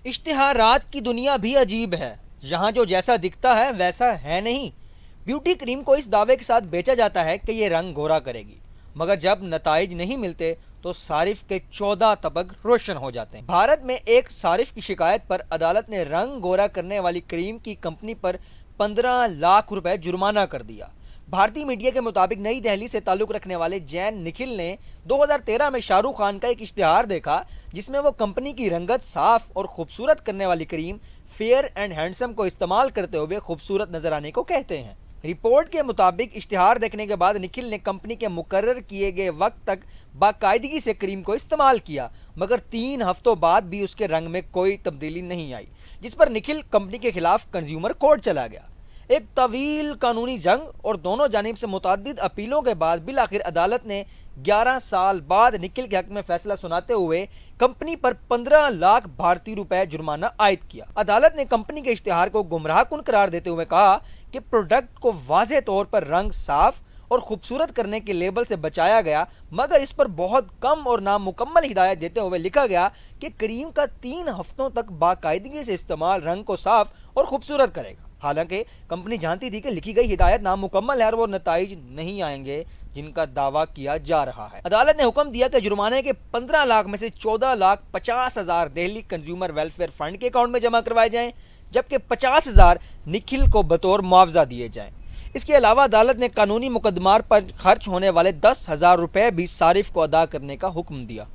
इश्तिहारात की दुनिया भी अजीब है। यहाँ जो जैसा दिखता है वैसा है नहीं। ब्यूटी क्रीम को इस दावे के साथ बेचा जाता है कि ये रंग गोरा करेगी, मगर जब नताइज नहीं मिलते तो सारिफ के 14 तबक रोशन हो जाते हैं। भारत में एक सारिफ की शिकायत पर अदालत ने रंग गोरा करने वाली क्रीम की कंपनी पर 15 लाख रुपए जुर्माना कर दिया। भारतीय मीडिया के मुताबिक नई दिल्ली से ताल्लुक रखने वाले जैन निखिल ने 2013 में शाहरुख खान का एक इश्तिहार देखा, जिसमें वो कंपनी की रंगत साफ और खूबसूरत करने वाली क्रीम फेयर एंड हैंडसम को इस्तेमाल करते हुए खूबसूरत नजर आने को कहते हैं। रिपोर्ट के मुताबिक इश्तिहार देखने के बाद निखिल ने कंपनी के मुकर्रर किए गए वक्त तक बाकायदगी से क्रीम को इस्तेमाल किया, मगर 3 हफ्तों बाद भी उसके रंग में कोई तब्दीली नहीं आई, जिस पर निखिल कंपनी के खिलाफ कंज्यूमर कोर्ट चला गया। एक तवील कानूनी जंग और दोनों जानिब से मुतअद्दिद अपीलों के बाद बिलाखिर अदालत ने 11 साल बाद निखिल के हक में फैसला सुनाते हुए कंपनी पर 15 लाख भारतीय रुपए जुर्माना आयद किया। अदालत ने कंपनी के इश्तिहार को गुमराहकुन करार देते हुए कहा कि प्रोडक्ट को वाज़ेह तौर पर रंग साफ और खूबसूरत करने के लेबल से बचाया गया, मगर इस पर बहुत कम और नामुकम्मल हिदायत देते हुए लिखा गया कि क्रीम का 3 हफ्तों तक बाकायदगी से इस्तेमाल रंग को साफ और खूबसूरत करेगा। हालांकि कंपनी जानती थी कि लिखी गई हिदायत नामुकम्मल है और वो नताइज नहीं आएंगे जिनका दावा किया जा रहा है। अदालत ने हुक्म दिया कि जुर्माने के 15 लाख में से 14,50,000 दिल्ली कंज्यूमर वेलफेयर फंड के अकाउंट में जमा करवाए जाएं, जबकि 50,000 निखिल को बतौर मुआवजा दिए जाएं। इसके अलावा अदालत ने कानूनी मुकदमात पर खर्च होने वाले 10,000 रुपए भी सारिफ को अदा करने का हुक्म दिया।